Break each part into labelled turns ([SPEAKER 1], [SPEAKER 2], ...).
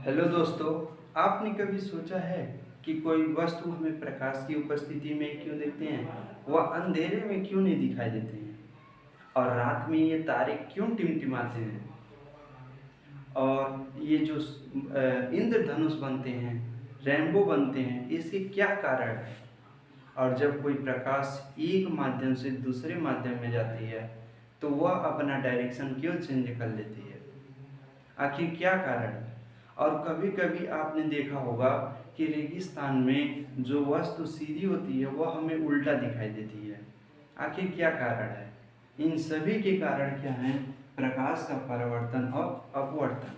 [SPEAKER 1] Hello दोस्तों, आपने कभी सोचा है कि कोई वस्तु हमें प्रकाश की उपस्थिति में क्यों देखते हैं, वह अंधेरे में क्यों नहीं दिखाई देते हैं, और रात में ये तारे क्यों टिमटिमाते हैं, और ये जो इंद्रधनुष बनते हैं, रेनबो बनते हैं, इसके क्या कारण है। और जब कोई प्रकाश एक माध्यम से दूसरे माध्यम में जाती है तो वह अपना डायरेक्शन क्यों चेंज कर लेती है, आखिर क्या कारण है। और कभी कभी आपने देखा होगा कि रेगिस्तान में जो वस्तु सीधी होती है वह हमें उल्टा दिखाई देती है, आखिर क्या कारण है। इन सभी के कारण क्या हैं, प्रकाश का परावर्तन और अपवर्तन।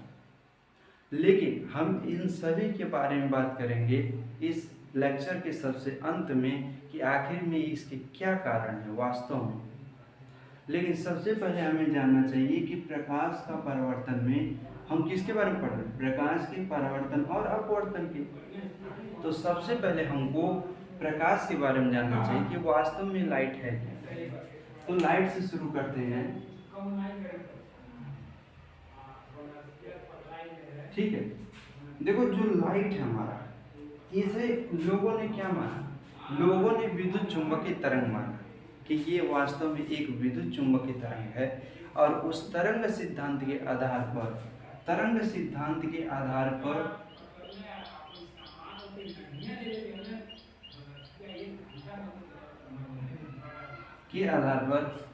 [SPEAKER 1] लेकिन हम इन सभी के बारे में बात करेंगे इस लेक्चर के सबसे अंत में कि आखिर में इसके क्या कारण है वास्तव में। लेकिन सबसे पहले हमें जानना चाहिए कि प्रकाश का परावर्तन में हम किसके बारे में पढ़ रहे हैं, प्रकाश के परावर्तन और अपवर्तन के। तो सबसे पहले हमको प्रकाश के बारे में जानना चाहिए कि वास्तव में लाइट है क्या। तो लाइट से शुरू करते हैं, ठीक है। देखो जो लाइट है हमारा, इसे लोगों ने क्या माना, लोगों ने विद्युत चुंबकीय तरंग माना कि ये वास्तव में एक विद्युत चुंबकीय तरंग है। और उस तरंग सिद्धांत के आधार पर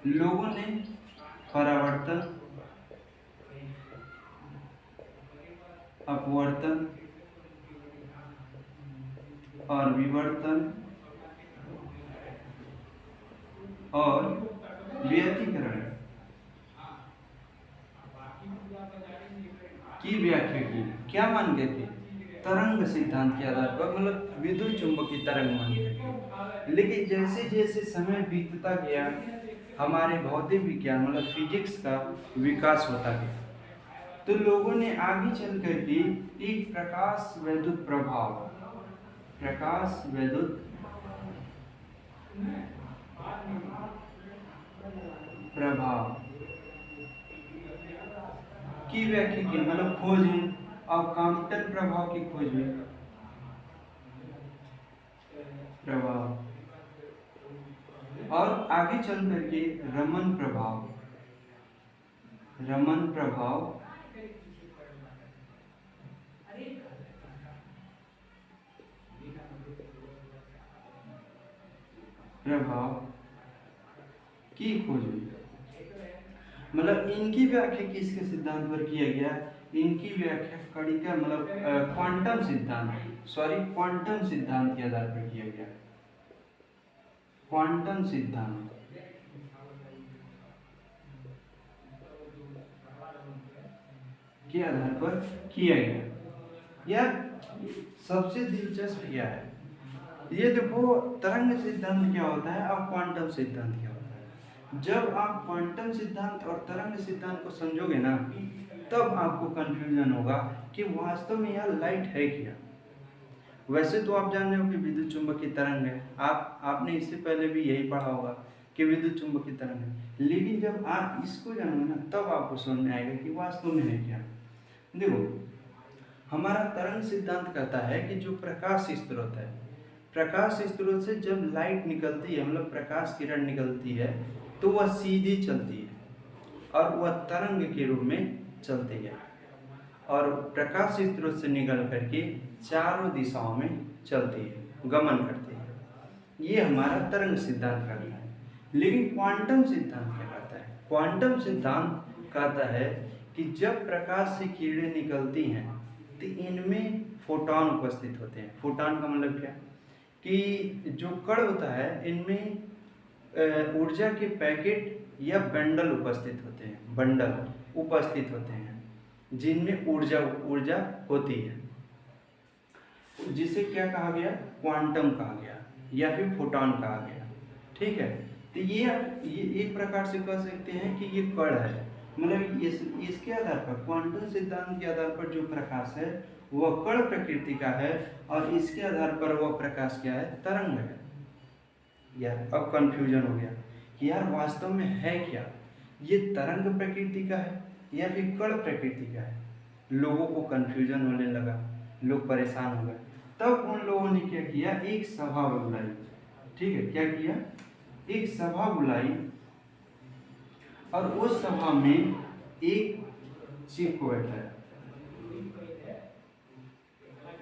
[SPEAKER 1] लोगों ने परावर्तन, अपवर्तन और विवर्तन और व्यतिकरण की व्याख्या की। क्या मान गए थे, तरंग सिद्धांत के आधार पर, मतलब विद्युत चुंबकीय तरंग मान गए थे। लेकिन जैसे जैसे समय बीतता गया हमारे भौतिक विज्ञान मतलब फिजिक्स का विकास होता गया, तो लोगों ने आगे चल करके एक प्रकाश वैद्युत प्रभाव की व्याख्या की, मतलब खोज में, और कॉम्पटन प्रभाव की खोज में, प्रभाव, और आगे चल करके रमन प्रभाव की खोज हुई। मतलब इनकी व्याख्या किसके सिद्धांत पर किया गया, इनकी व्याख्या कणिका मतलब क्वांटम सिद्धांत के आधार पर किया गया। क्वांटम सिद्धांत के आधार पर किया गया। यार सबसे दिलचस्प क्या है, ये देखो तरंग सिद्धांत क्या होता है और क्वांटम सिद्धांत क्या होता है। जब आप क्वांटम सिद्धांत और तरंग सिद्धांत को समझोगे ना, तब आपको कंफ्यूजन होगा कि वास्तव में यह लाइट है क्या। वैसे तो आप जान रहे हो कि विद्युत चुंबकीय तरंग है, आपने इससे पहले भी यही पढ़ा होगा कि विद्युत चुंबकीय तरंग है। लेकिन जब आप इसको जानोगे ना, तब आपको समझ में आएगा कि वास्तव में है क्या। देखो हमारा तरंग सिद्धांत कहता है कि जो प्रकाश स्रोत है, प्रकाश स्रोत से जब लाइट निकलती है, मतलब प्रकाश किरण निकलती है, तो वह सीधी चलती है और वह तरंग के रूप में चलती है, और प्रकाश स्रोत से निकल करके चारों दिशाओं में चलती है, गमन करती है। ये हमारा तरंग सिद्धांत कहता है। लेकिन क्वांटम सिद्धांत क्या कहता है, क्वांटम सिद्धांत कहता है कि जब प्रकाश से किरणें निकलती हैं तो इनमें फोटॉन उपस्थित होते हैं। फोटॉन का मतलब क्या, कि जो कण होता है इनमें ऊर्जा के पैकेट या बंडल उपस्थित होते हैं, जिनमें ऊर्जा होती है, जिसे क्या कहा गया, क्वांटम कहा गया या फिर फोटॉन कहा गया। ठीक है, तो ये एक प्रकार से कह सकते हैं कि ये कण है। मतलब इसके आधार पर, क्वांटम सिद्धांत के आधार पर जो प्रकाश है वह कण प्रकृति का है, और इसके आधार पर वह प्रकाश क्या है, तरंग है। यार अब कंफ्यूजन हो गया कि यार वास्तव में है क्या, ये तरंग प्रकृति का है या फिर कण प्रकृति का है। लोगों को कन्फ्यूजन होने लगा, लोग परेशान हो गए। तब उन लोगों ने क्या किया, एक सभा बुलाई। ठीक है, क्या किया, एक सभा बुलाई और उस सभा में एक चीफ को बैठाया।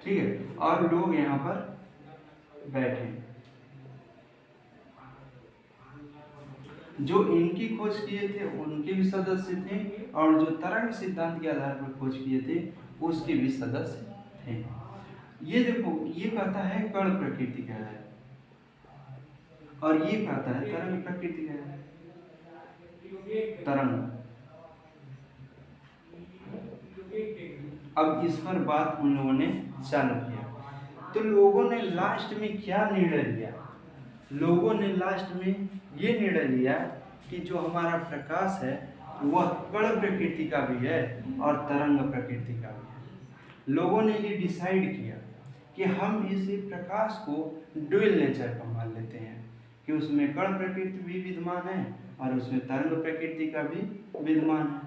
[SPEAKER 1] ठीक है, और लोग यहाँ पर बैठे। जो इनकी खोज किए थे उनके भी सदस्य थे, और जो तरंग सिद्धांत के आधार पर खोज किए थे उसके भी सदस्य थे। ये देखो, ये कहता है कण प्रकृति क्या है, और ये कहता है तरंग प्रकृति क्या है, तरंग। अब इस पर बात उन लोगों ने चालू किया। तो लोगों ने लास्ट में क्या निर्णय लिया, लोगों ने लास्ट में ये निर्णय लिया कि जो हमारा प्रकाश है वह कण प्रकृति का भी है और तरंग प्रकृति का भी है। लोगों ने ये डिसाइड किया कि हम इस प्रकाश को ड्यूल नेचर का मान लेते हैं, कि उसमें कण प्रकृति भी विद्यमान है और उसमें तरंग प्रकृति का भी विद्यमान है।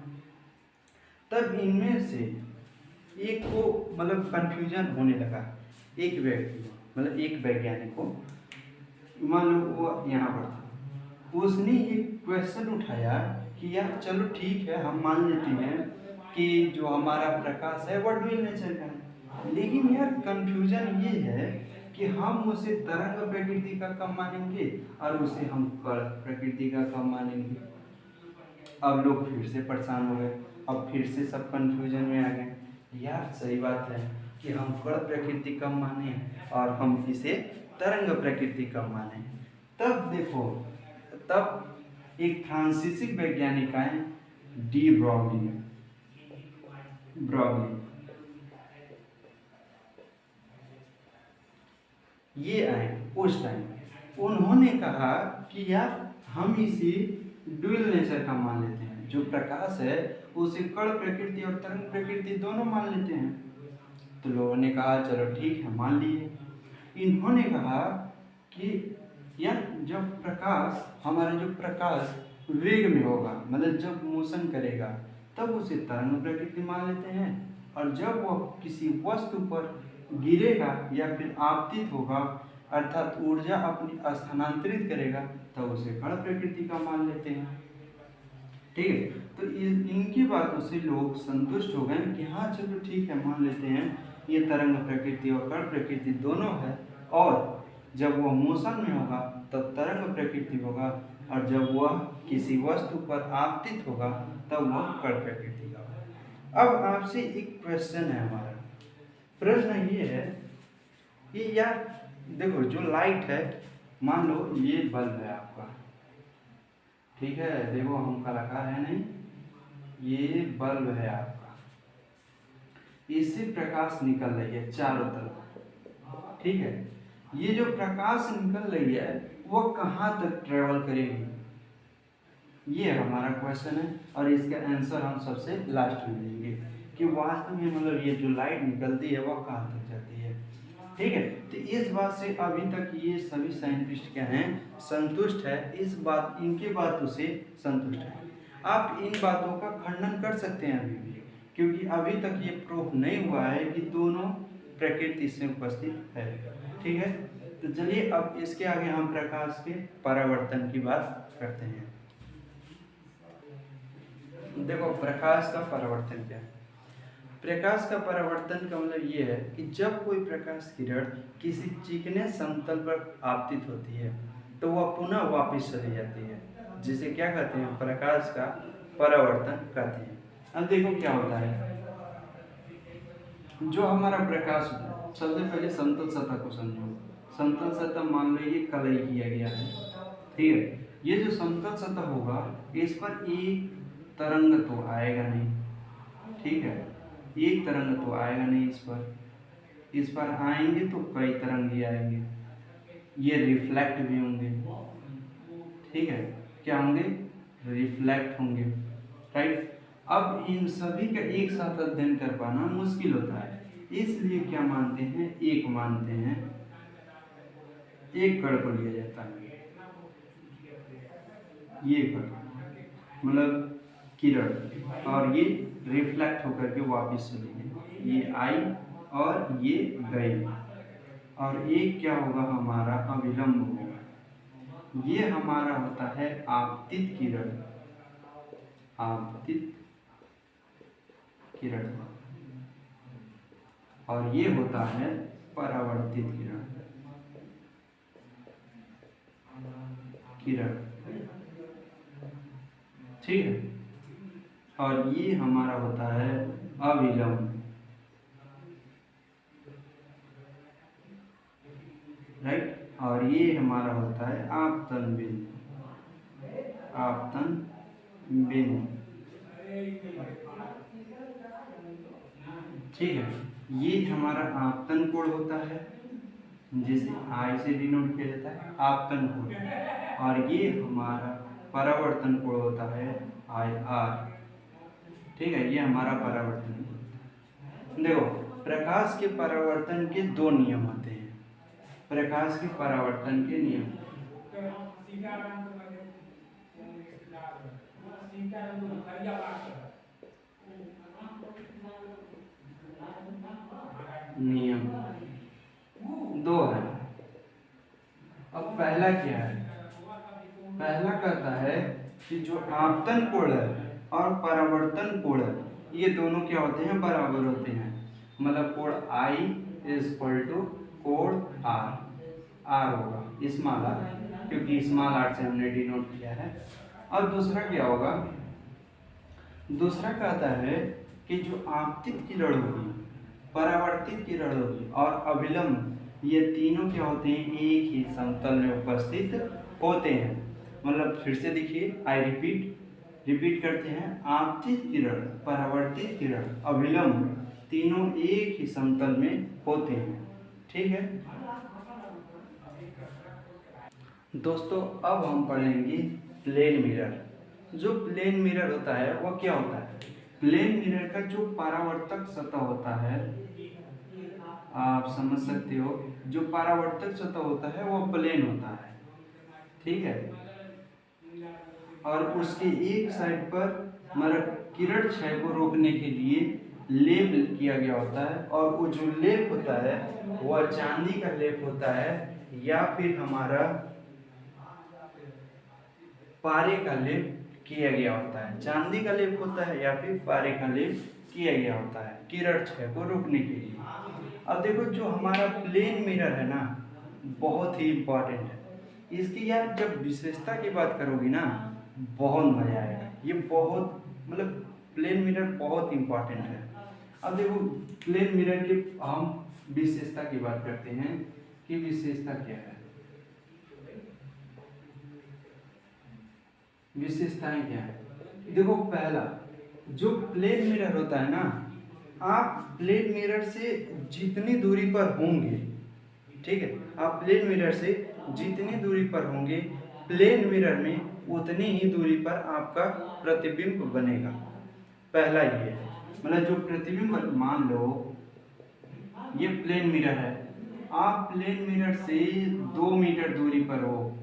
[SPEAKER 1] तब इनमें से एक को मतलब कंफ्यूजन होने लगा, एक व्यक्ति मतलब एक वैज्ञानिक को, मान लो वो यहाँ पर था, उसने ये क्वेश्चन उठाया कि यार चलो ठीक है, हम मान लेते हैं कि जो हमारा प्रकाश है वह ड्यूल नेचर का है, लेकिन यार कंफ्यूजन ये है कि हम उसे तरंग प्रकृति का कब मानेंगे और उसे हम कण प्रकृति का कब मानेंगे। अब लोग फिर से परेशान हो गए, अब फिर से सब कंफ्यूजन में आ गए। यार सही बात है कि हम कण प्रकृति कब माने और हम इसे तरंग प्रकृति कब माने। तब देखो, तब एक फ्रांसीसी वैज्ञानिक आए, डी ब्रॉगली। ये आए उस टाइम, उन्होंने कहा कि यार हम इसे ड्यूल नेचर का मान लेते हैं, जो प्रकाश है उसे कण प्रकृति और तरंग प्रकृति दोनों मान लेते हैं। तो लोगों ने कहा चलो ठीक है, मान लिए। इन्होंने कहा कि यार जब प्रकाश, हमारा जो प्रकाश वेग में होगा, मतलब जब मोशन करेगा, तब उसे तरंग प्रकृति मान लेते हैं, और जब वह किसी वस्तु पर गिरेगा या फिर आपतित होगा, अर्थात ऊर्जा अपनी स्थानांतरित करेगा, तब उसे कण प्रकृति का मान लेते हैं। ठीक है, तो इनकी बातों से लोग संतुष्ट हो गए कि हाँ चलो ठीक है, मान लेते हैं ये तरंग प्रकृति और कण प्रकृति दोनों है, और जब वह मोशन में होगा तब तरंग प्रकृति होगा, और जब वह किसी वस्तु पर आपतित होगा तब वह कण प्रकृति का होगा। अब आपसे एक क्वेश्चन है, हमारा प्रश्न ये है कि यार देखो, जो लाइट है, मान लो ये बल्ब है आपका, ठीक है, देखो हम कलाकार है नहीं, ये बल्ब है आपका, इससे प्रकाश निकल रही है चारों तरफ। ठीक है, ये जो प्रकाश निकल रही है वो कहाँ तक ट्रेवल करेगी, ये हमारा क्वेश्चन है, और इसका आंसर हम सबसे लास्ट में देंगे कि वास्तव में मतलब ये जो लाइट निकलती है वह कहाँ तक जाती है। ठीक है, तो इस बात से अभी तक ये सभी साइंटिस्ट क्या हैं, संतुष्ट है, इस बात, इनके बातों से संतुष्ट है। आप इन बातों का खंडन कर सकते हैं अभी भी, क्योंकि अभी तक ये प्रूफ नहीं हुआ है कि दोनों प्रकृति से उपस्थित है। ठीक है, तो चलिए अब इसके आगे हम प्रकाश के परावर्तन की बात करते हैं। देखो, प्रकाश का परावर्तन क्या है। प्रकाश का परावर्तन का मतलब ये है कि जब कोई प्रकाश किरण किसी चिकने समतल पर आपतित होती है तो वह पुनः वापस चली जाती है, जिसे क्या कहते हैं, प्रकाश का परावर्तन कहते हैं। अब देखो क्या होता है, जो हमारा प्रकाश होता है, सबसे पहले समतल सतह को समझो। समतल सतह मान लो ये कलई किया गया है, ठीक है, ये जो समतल सतह होगा इस पर एक तरंग तो आएगा नहीं, ठीक है, एक तरंग तो आएगा नहीं, इस पर आएंगे तो कई तरंग ही आएंगे, ये रिफ्लेक्ट भी होंगे। ठीक है, क्या होंगे, रिफ्लेक्ट होंगे, राइट। अब इन सभी का एक साथ अध्ययन कर पाना मुश्किल होता है, इसलिए क्या मानते हैं, एक मानते हैं, एक कण को लिया जाता है, ये कण मतलब किरण, और ये रिफ्लेक्ट होकर के वापस चली गई, ये आई और ये गई, और एक क्या होगा हमारा अविलंब होगा। ये हमारा होता है आपतित किरण, आपतित किरण, और ये होता है परावर्तित किरण, किरण, ठीक है। और ये हमारा होता है अविलंब, राइट। और ये हमारा होता है आपतन बिंदु, आपतन बिंदु, ठीक है। ये हमारा आपतन कोण होता है, जिसे आई से डिनोट किया जाता है आपतन कोण, और ये हमारा परावर्तन कोण होता है आई आर, ठीक है। ये हमारा परावर्तन कोण। देखो, प्रकाश के परावर्तन के दो नियम होते हैं, प्रकाश के परावर्तन के नियम। नियम दो है। अब पहला क्या है, पहला कहता है कि जो आपतन कोण है और परावर्तन कोण है, ये दोनों क्या होते हैं, बराबर होते हैं। मतलब कोण I इज इक्वल टू कोण R, R होगा स्मॉल r, क्योंकि स्मॉल r से हमने डिनोट किया है। अब दूसरा क्या होगा, दूसरा कहता है कि जो आपतित किरण होगी, परावर्तित किरण होगी और अविलंब, ये तीनों क्या होते हैं, एक ही समतल में उपस्थित होते हैं। मतलब फिर से देखिए, आई रिपीट करते हैं, आपतित किरण, परावर्तित किरण, अविलंब, तीनों एक ही समतल में होते हैं, ठीक है दोस्तों। अब हम पढ़ेंगे प्लेन मिरर। जो प्लेन मिरर होता है वो क्या होता है, प्लेन मिरर का जो परावर्तक सतह होता है, आप समझ सकते हो, जो परावर्तक सतह होता है वो प्लेन होता है, ठीक है। और उसके एक साइड पर मतलब किरण क्षय को रोकने के लिए लेप किया गया होता है, और वो जो लेप होता है वह चांदी का लेप होता है, या फिर हमारा पारे का लेप किया गया होता है। चांदी का लेप होता है या फिर पारे का लेप किया गया होता है किरण क्षय को रोकने के लिए। अब देखो, जो हमारा प्लेन मिरर है ना, बहुत ही इम्पोर्टेंट है। इसकी यार जब विशेषता की बात करोगी ना, बहुत मजा आएगा। ये बहुत मतलब प्लेन मिरर बहुत इम्पोर्टेंट है। अब देखो, प्लेन मिरर की हम विशेषता की बात करते हैं कि विशेषता क्या है, विशेषताएं क्या है। देखो, पहला जो प्लेन मिरर होता है ना, आप प्लेन मिरर से जितनी दूरी पर होंगे, ठीक है, आप प्लेन मिरर से जितनी दूरी पर होंगे, प्लेन मिरर में उतनी ही दूरी पर आपका प्रतिबिंब बनेगा। पहला ये है, मतलब जो प्रतिबिंब, मान लो ये प्लेन मिरर है, आप प्लेन मिरर से 2 मीटर दूरी पर हो,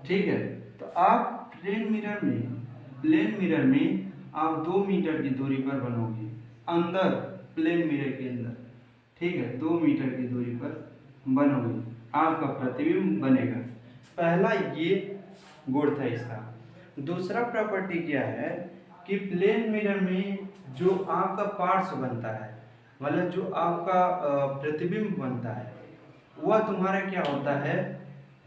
[SPEAKER 1] ठीक है, तो आप प्लेन मिरर में आप 2 मीटर की दूरी पर बनोगे, अंदर प्लेन मिरर के अंदर, ठीक है, 2 मीटर की दूरी पर बनोगे, आपका प्रतिबिंब बनेगा। पहला ये गुण था इसका। दूसरा प्रॉपर्टी क्या है कि प्लेन मिरर में जो आपका पार्श्व बनता है, मतलब जो आपका प्रतिबिंब बनता है, वह तुम्हारा क्या होता है,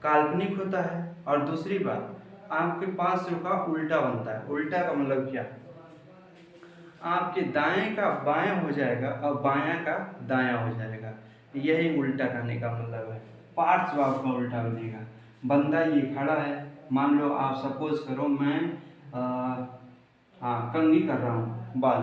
[SPEAKER 1] काल्पनिक होता है। और दूसरी बात, आपके पार्श्व का उल्टा बनता है। उल्टा का मतलब क्या, आपके दाएं का बायां हो जाएगा और बायां का दायां हो जाएगा, यही उल्टा करने का मतलब है। पार्श्व आपका उल्टा बनेगा। बंदा ये खड़ा है, मान लो आप सपोज करो मैं कंघी कर रहा हूँ बाल,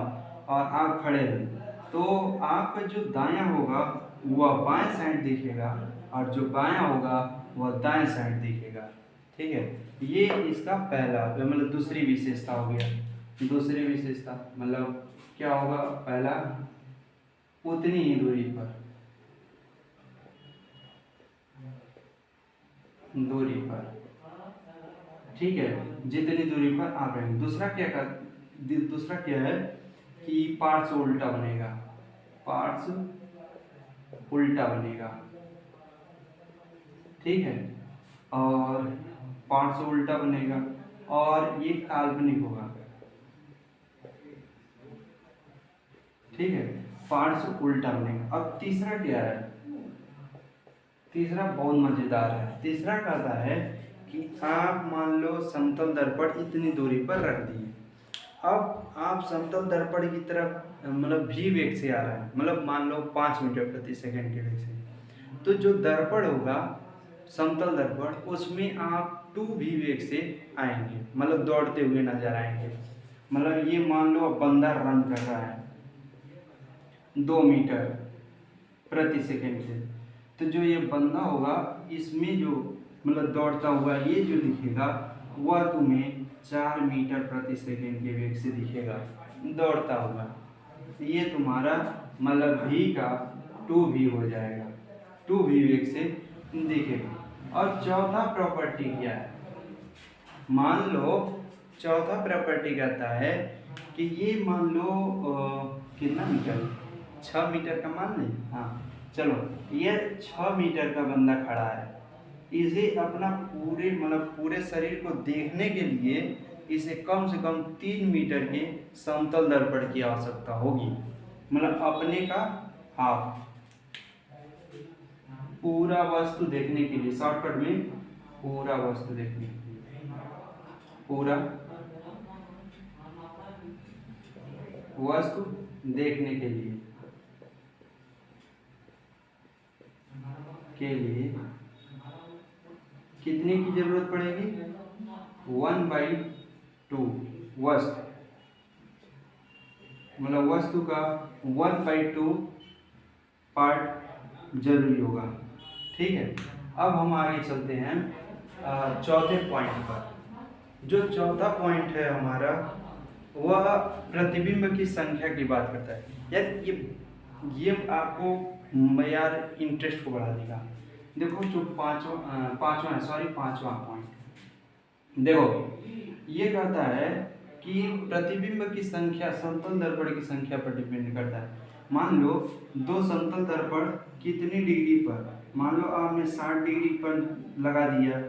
[SPEAKER 1] और आप खड़े हैं, तो आपका जो दायां होगा वह बाएं साइड दिखेगा, और जो बायां होगा वह दाएं साइड दिखेगा, ठीक है। ये इसका पहला मतलब दूसरी विशेषता हो गया। दूसरी विशेषता मतलब क्या होगा, पहला उतनी ही दूरी पर, ठीक है, जितनी दूरी पर आप रहेंगे। दूसरा क्या है कि पार्ट्स उल्टा बनेगा, पार्ट्स उल्टा बनेगा, ठीक है, और पार्ट्स उल्टा बनेगा और ये काल्पनिक होगा, ठीक है, पार्ट्स उल्टा बनेगा। अब तीसरा क्या है, तीसरा बहुत मजेदार है। तीसरा कहता है कि आप मान लो समतल दर्पण इतनी दूरी पर रख दिए, अब आप समतल दर्पण की तरफ मतलब भी वेग से आ रहा है, मतलब मान लो 5 मीटर प्रति सेकंड के वेग से, तो जो दर्पण होगा समतल दर्पण उसमें आप 2 भी वेग से आएंगे, मतलब दौड़ते हुए नजर आएंगे। मतलब ये मान लो बंदा रन कर रहा है 2 मीटर प्रति सेकंड से, तो जो ये बंदा होगा इसमें जो मतलब दौड़ता हुआ ये जो दिखेगा वह तुम्हें 4 मीटर प्रति सेकंड के वेग से दिखेगा दौड़ता हुआ। ये तुम्हारा मतलब भी का 2v हो जाएगा, 2v वेग से दिखेगा। और चौथा प्रॉपर्टी क्या है, मान लो चौथा प्रॉपर्टी कहता है कि ये मान लो कितना मीटर, 6 मीटर का मान लें, हाँ चलो, ये 6 मीटर का बंदा खड़ा है, इसे अपना पूरे मतलब पूरे शरीर को देखने के लिए इसे कम से कम 3 मीटर के समतल दर्पण की आवश्यकता होगी, मतलब अपने का हाफ, पूरा वस्तु देखने के लिए, शॉर्टकट में पूरा वस्तु देखने के लिए, पूरा वस्तु देखने के लिए कितने की जरूरत पड़ेगी, 1/2 वस्तु, मतलब वस्तु का 1/2 पार्ट जरूरी होगा, ठीक है। अब हम आगे चलते हैं चौथे पॉइंट पर। जो चौथा पॉइंट है हमारा वह प्रतिबिंब की संख्या की बात करता है। यार ये आपको यार इंटरेस्ट को बढ़ा देगा। देखो जो पांचवा पॉइंट देखो, ये कहता है कि प्रतिबिंब की संख्या समतल दर्पण की संख्या पर डिपेंड करता है। मान लो दो समतल दर्पण कितनी डिग्री पर, मान लो आपने 60 डिग्री पर लगा दिया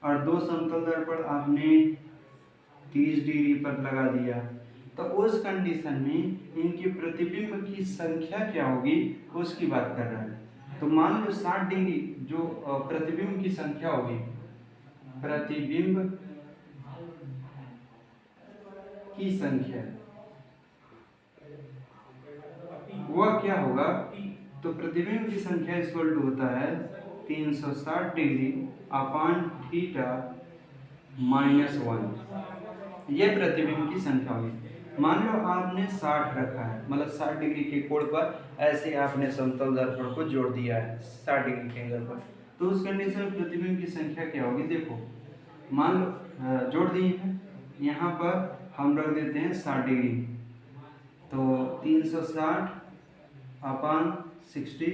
[SPEAKER 1] और दो समतल दर्पण आपने 30 डिग्री पर लगा दिया, तो उस कंडीशन में इनके प्रतिबिंब की संख्या क्या होगी उसकी बात कर रहा है। तो मान लो 60 डिग्री जो प्रतिबिंब की संख्या होगी, प्रतिबिंब की संख्या वह क्या होगा, तो प्रतिबिंब की संख्या इक्वल टू होता है 360 डिग्री अपान थीटा -1। यह प्रतिबिंब की संख्या होगी। मान लो आपने 60 रखा है, मतलब 60 डिग्री के कोण पर ऐसे आपने समतल दर्पण को जोड़ दिया है 60 डिग्री के एंगल पर, तो उस कंडीशन में प्रतिबिंब की संख्या क्या होगी। देखो मान लो जोड़ दिए हैं, यहाँ पर हम रख देते हैं 60 डिग्री, तो 360 अपान 60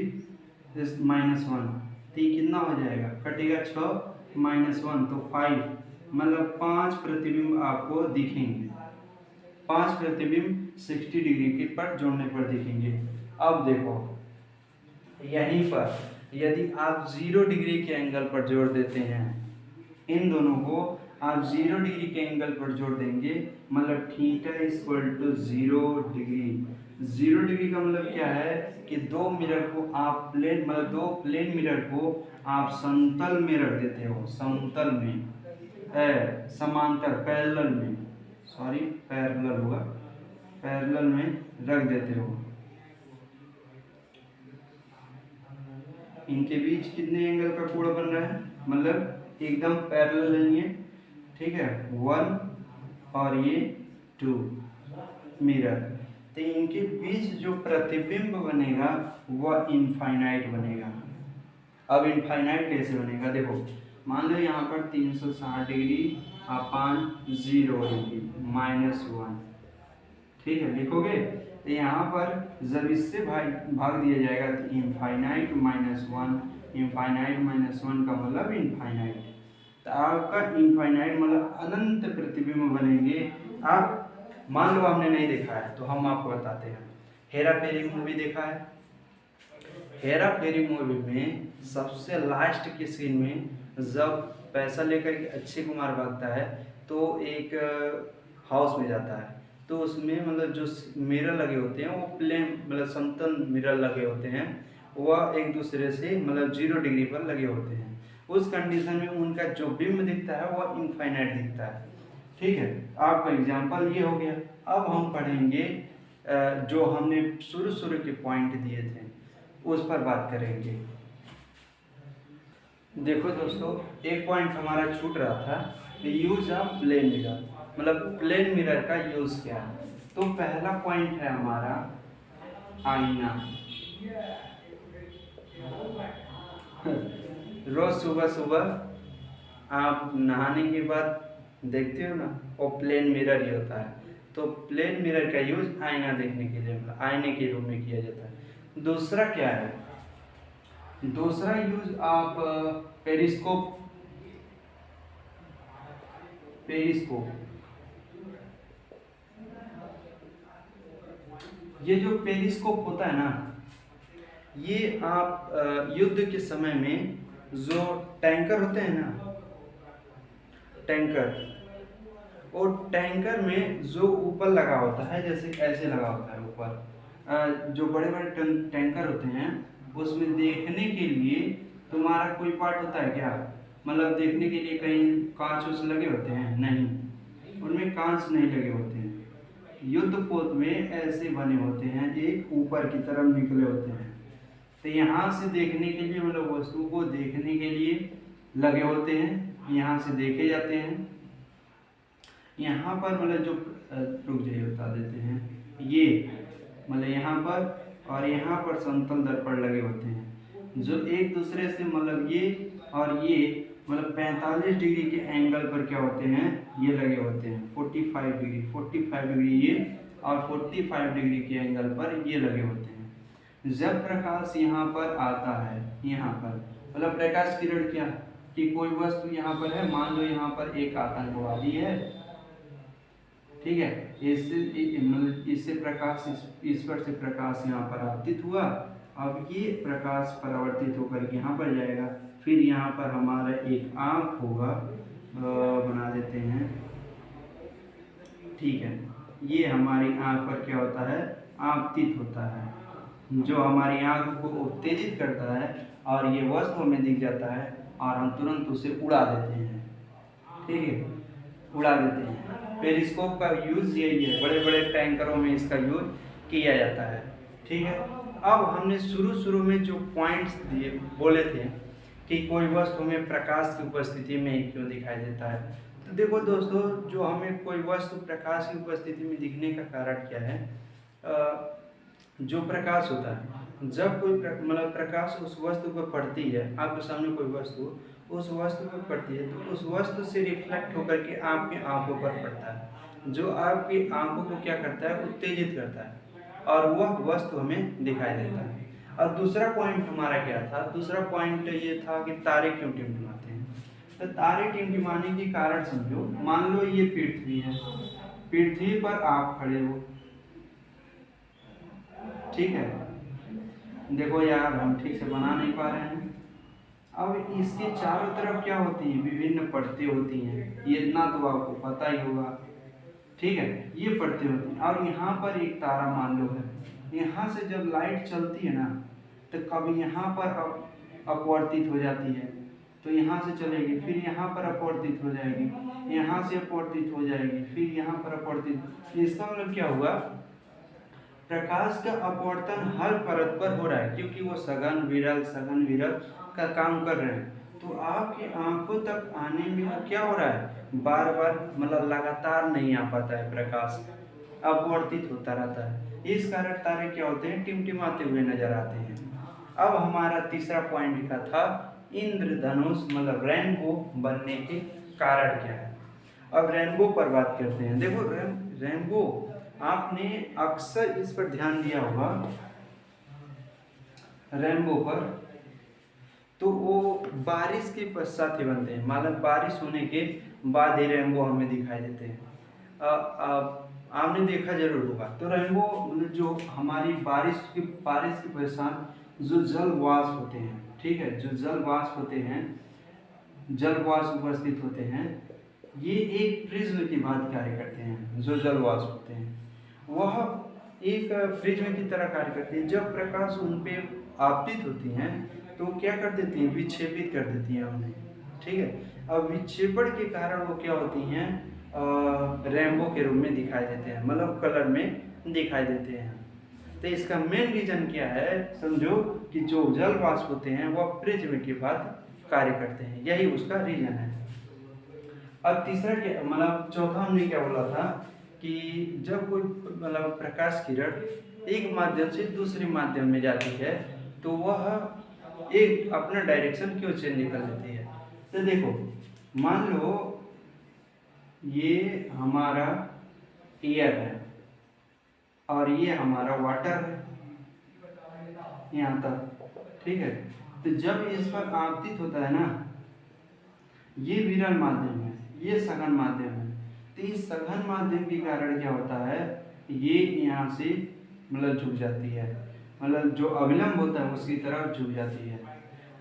[SPEAKER 1] -1, तो ये कितना हो जाएगा, कटेगा 6 -1 तो 5, मतलब 5 प्रतिबिंब आपको दिखेंगे। 5 प्रतिबिंब 60 डिग्री के पर जोड़ने पर दिखेंगे। अब देखो यहीं पर यदि आप 0 डिग्री के एंगल पर जोड़ देते हैं, इन दोनों को आप 0 डिग्री के एंगल पर जोड़ देंगे, मतलब theta equal to 0 degree. 0 degree का मतलब क्या है कि दो मिरर को आप प्लेन मतलब दो प्लेन मिरर को आप समतल में रख देते हो, समतल में समांतर पैरेलल में, सॉरी पैरेलल होगा, पैरेलल में रख देते हो। इनके बीच कितने एंगल का कोण बन रहा है, मतलब एकदम पैरेलल लेंगे, ठीक है, 1 और ये 2 मिरर, तो इनके बीच जो प्रतिबिंब बनेगा वह इनफाइनाइट बनेगा। अब इनफाइनाइट कैसे बनेगा, देखो मान लो यहाँ पर 360 डिग्री अपान 0 डिग्री -1, ठीक है, लिखोगे तो यहाँ पर जब इससे भाग दिया जाएगा तो इनफाइनाइट -1, इनफाइनाइट -1 का मतलब इनफाइनाइट, तो आपका इनफाइनाइट मतलब अनंत प्रतिबिंब बनेंगे। आप मान लो हमने नहीं देखा है तो हम आपको बताते हैं। हेरा फेरी मूवी देखा है? हेरा फेरी मूवी में सबसे लास्ट के सीन में जब पैसा लेकर के अक्षय कुमार भागता है तो एक हाउस में जाता है, तो उसमें मतलब जो मिरर लगे होते हैं वो प्लेन मतलब समतल मिरर लगे होते हैं, वह एक दूसरे से मतलब 0 डिग्री पर लगे होते हैं। उस कंडीशन में उनका जो बिंब दिखता है वह इनफाइनाइट दिखता है। ठीक है, आपका एग्जाम्पल ये हो गया। अब हम पढ़ेंगे जो हमने शुरू के पॉइंट दिए थे उस पर बात करेंगे। देखो दोस्तों, एक पॉइंट हमारा छूट रहा था, यूज ऑफ प्लेन मिरर, मतलब प्लेन मिरर का यूज क्या है। तो पहला पॉइंट है हमारा आईना। रोज सुबह सुबह आप नहाने के बाद देखते हो ना, वो प्लेन मिरर ही होता है। तो प्लेन मिरर का यूज आईना देखने के लिए मतलब आईने के रूप में किया जाता है। दूसरा क्या है? दूसरा यूज आप पेरिस्कोप। पेरिस्कोप, ये जो पेरिस्कोप होता है ना, ये आप युद्ध के समय में जो टैंकर होते हैं ना, टैंकर, और टैंकर में जो ऊपर लगा होता है, जैसे ऐसे लगा होता है ऊपर, जो बड़े बड़े टैंकर होते हैं उसमें देखने के लिए तुम्हारा कोई पार्ट होता है क्या? मतलब देखने के लिए कहीं कांच उस लगे होते हैं? नहीं, उनमें कांच नहीं लगे होते हैं। युद्ध पोत में ऐसे बने होते हैं, एक ऊपर की तरफ निकले होते हैं। तो यहाँ से देखने के लिए मतलब वस्तु को देखने के लिए लगे होते हैं, यहाँ से देखे जाते हैं। यहाँ पर मतलब जो रुक जाइए बता देते हैं, ये मतलब यहाँ पर और यहाँ पर समतल दर्पण लगे होते हैं जो एक दूसरे से मतलब ये और ये मतलब 45 डिग्री के एंगल पर क्या होते हैं, ये लगे होते हैं। 45 डिग्री ये और 45 डिग्री के एंगल पर ये लगे होते हैं। जब प्रकाश यहाँ पर आता है, यहाँ पर मतलब प्रकाश किरण क्या कि कोई वस्तु यहाँ पर है, मान लो यहाँ पर एक आतंकवादी है, ठीक है, इससे प्रकाश इस पर से प्रकाश यहाँ पर आपतित हुआ। अब ये प्रकाश परावर्तित होकर यहाँ पर जाएगा, फिर यहाँ पर हमारा एक आँख होगा, बना देते हैं, ठीक है। ये हमारी आँख पर क्या होता है, आपतित होता है, जो हमारी आँख को उत्तेजित करता है और ये वस्तु हमें दिख जाता है और हम तुरंत उसे उड़ा देते हैं, ठीक है, उड़ा देते हैं। पेरिस्कोप का यूज यही है, बड़े बड़े टैंकरों में इसका यूज किया जाता है, ठीक है। अब हमने शुरू में जो पॉइंट्स दिए बोले थे कि कोई वस्तु हमें प्रकाश की उपस्थिति में क्यों दिखाई देता है, तो देखो दोस्तों, जो हमें कोई वस्तु प्रकाश की उपस्थिति में दिखने का कारण क्या है, जो प्रकाश होता है, जब कोई मतलब प्रकाश उस वस्तु पर पड़ती है, आपके सामने कोई वस्तु उस वस्तु पर पड़ती है तो उस वस्तु से रिफ्लेक्ट होकर के आपकी आंखों पर पड़ता है, जो आपकी आंखों को क्या करता है, उत्तेजित करता है और वह वस्तु हमें दिखाई देता है। और दूसरा पॉइंट हमारा क्या था? दूसरा पॉइंट ये था कि तारे क्यों टिमटिमाते हैं। तो तारे टिमटिमाने के कारण समझो, मान लो ये पृथ्वी है, पृथ्वी पर आप खड़े हो, ठीक है, देखो यार हम ठीक से बना नहीं पा रहे हैं। अब इसके चारों तरफ क्या होती है, विभिन्न परतें होती हैं, ये इतना तो आपको पता ही होगा, ठीक है, ये परतें होती हैं। और यहाँ पर एक तारा मान लो है, यहाँ से जब लाइट चलती है ना, तो कभी यहाँ पर अपवर्तित हो जाती है, तो यहाँ से चलेगी, फिर यहाँ पर अपवर्तित हो जाएगी, यहाँ से अपवर्तित हो जाएगी, फिर यहाँ पर अपवर्तित। इसका मतलब क्या हुआ, प्रकाश का अपवर्तन हर परत पर हो रहा है, क्योंकि वो सघन विरल का काम कर रहे हैं। तो आपकी आंखों तक आने में क्या हो रहा है, बार बार मतलब लगातार नहीं आ पाता है, प्रकाश अपवर्तित होता रहता है। इस कारण तारे क्या होते हैं, टिमटिमाते हुए नजर आते हैं। अब हमारा तीसरा पॉइंट क्या था, इंद्रधनुष मतलब रेनबो बनने के कारण क्या है। अब रेनबो पर बात करते हैं। देखो रेनबो, आपने अक्सर इस पर ध्यान दिया होगा, रेनबो पर तो वो बारिश के पश्चात ही बनते हैं, मतलब बारिश होने के बाद ही रेनबो हमें दिखाई देते हैं। आपने देखा जरूर होगा। तो रेनबो मतलब जो हमारी बारिश के पश्चात जो जल वाष्प होते हैं, ठीक है, जो जल वाष्प होते हैं, जल वाष्प उपस्थित होते हैं, ये एक प्रिज्म की भांति कार्य करते हैं। जो जल वाष्प होते हैं वह एक प्रिज्म की तरह कार्य करते हैं। जब प्रकाश उन पे आपतित होती हैं तो क्या कर देती हैं, विक्षेपित कर देती हैं उन्हें, ठीक है। अब विक्षेपण के कारण वो क्या होती हैं, रेनबो के रूप में दिखाई देते हैं, मतलब कलर में दिखाई देते हैं। तो इसका मेन रीजन क्या है, समझो कि जो जल वाष्प होते हैं वह प्रिज्म के बाद कार्य करते हैं, यही उसका रीजन है। अब तीसरा क्या, मतलब चौथा हमने क्या बोला था कि जब कोई मतलब प्रकाश किरण एक माध्यम से दूसरे माध्यम में जाती है तो वह एक अपना डायरेक्शन क्यों चेंज कर लेती है। तो देखो, मान लो ये हमारा एयर है और ये हमारा वाटर है यहाँ तक, ठीक है। तो जब इस पर आपतित होता है ना, ये विरल माध्यम है, ये सघन माध्यम है। तो इस सघन माध्यम के कारण क्या होता है, ये यहाँ से मतलब झुक जाती है, मतलब जो अविलंब होता है उसकी तरफ झुक जाती है।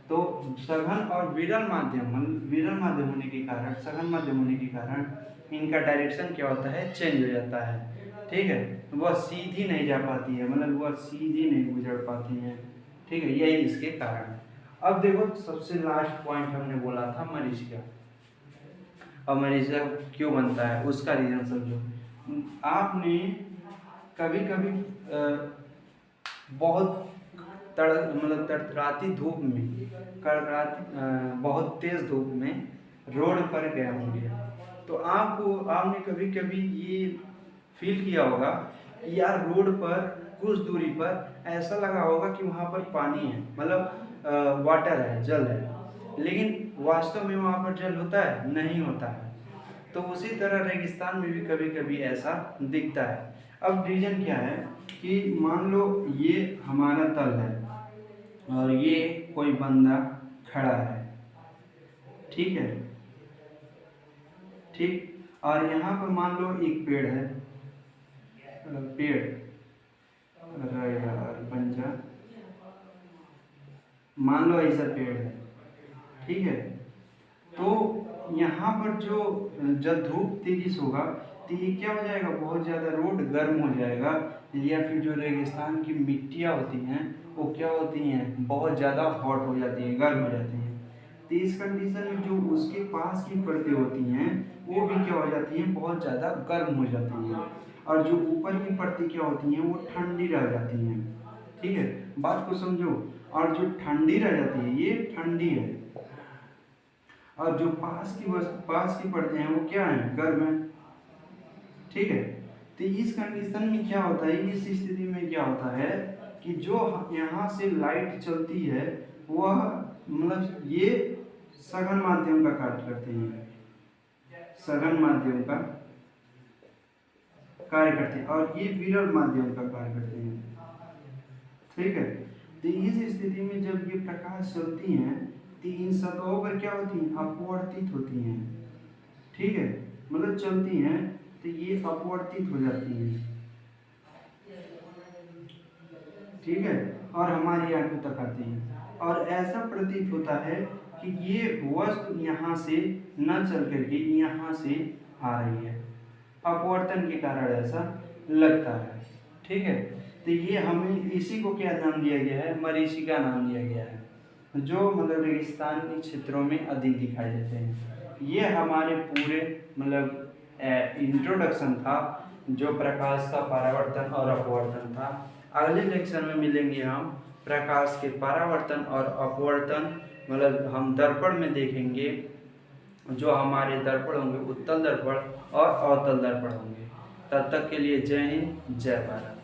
[SPEAKER 1] तो सघन और विरल माध्यम, विरल माध्यम होने के कारण, सघन माध्यम होने के कारण इनका डायरेक्शन क्या होता है, चेंज हो जाता है, ठीक है। वह सीधी नहीं जा पाती है, मतलब वह सीधी नहीं गुजर पाती है, ठीक है, यही इसके कारण। अब देखो सबसे लास्ट पॉइंट हमने बोला था मरीचिका। अब मरीचिका क्यों बनता है उसका रीजन समझो। आपने कभी कभी बहुत मतलब तड़तड़ाती धूप में, बहुत तेज धूप में रोड पर गए होंगे, तो आपने कभी कभी ये फील किया होगा कि यार रोड पर कुछ दूरी पर ऐसा लगा होगा कि वहाँ पर पानी है, मतलब वाटर है, जल है, लेकिन वास्तव में वहाँ पर जल होता है, नहीं होता है। तो उसी तरह रेगिस्तान में भी कभी कभी ऐसा दिखता है। अब रीजन क्या है कि मान लो ये हमारा तल है और ये कोई बंदा खड़ा है, ठीक है, ठीक, और यहाँ पर मान लो एक पेड़ है, पेड़, अरे यार बन जा, मान लो ऐसा पेड़ है, ठीक है। तो यहाँ पर जो जब धूप तेजी से होगा तो ये क्या हो जाएगा, बहुत ज़्यादा रोड गर्म हो जाएगा, या फिर जो रेगिस्तान की मिट्टियाँ होती हैं वो क्या होती हैं, बहुत ज़्यादा हॉट हो जाती हैं, गर्म हो जाती हैं। तो इस कंडीशन में जो उसके पास की परतें होती हैं वो भी क्या हो जाती हैं, बहुत ज़्यादा गर्म हो जाती हैं, और जो ऊपर की परतें क्या होती हैं वो ठंडी रह जाती हैं, ठीक है, बात को समझो। और जो ठंडी रह जाती है ये ठंडी है, और जो पास की परतें हैं वो क्या है, गर्म है, ठीक है। तो इस कंडीशन में क्या होता है, इस स्थिति में क्या होता है कि जो यहाँ से लाइट चलती है वह मतलब ये सघन माध्यम का कार्य करते हैं, सघन माध्यम का कार्य करते हैं, और ये विरल माध्यम का कार्य करते हैं, ठीक है। तो इस स्थिति में जब ये प्रकाश चलती हैं तो इन सतहों पर क्या होती हैं, अपवर्तित होती हैं, ठीक है, मतलब चलती हैं तो ये अपवर्तित हो जाती हैं, ठीक है, और हमारी आंखों तक आती हैं, और ऐसा प्रतीत होता है कि ये वस्तु यहाँ से न चल करके यहाँ से आ रही है, अपवर्तन के कारण ऐसा लगता है, ठीक है। तो ये हमें इसी को क्या नाम दिया गया है, मरीचिका नाम दिया गया है, जो मतलब रेगिस्तानी क्षेत्रों में अधिक दिखाई देते हैं। ये हमारे पूरे मतलब इंट्रोडक्शन था जो प्रकाश का परावर्तन और अपवर्तन था। अगले लेक्चर में मिलेंगे हम प्रकाश के परावर्तन और अपवर्तन, मतलब हम दर्पण में देखेंगे, जो हमारे दर्पण होंगे उत्तल दर्पण और अवतल दर्पण होंगे। तब तक के लिए जय हिंद, जय भारत।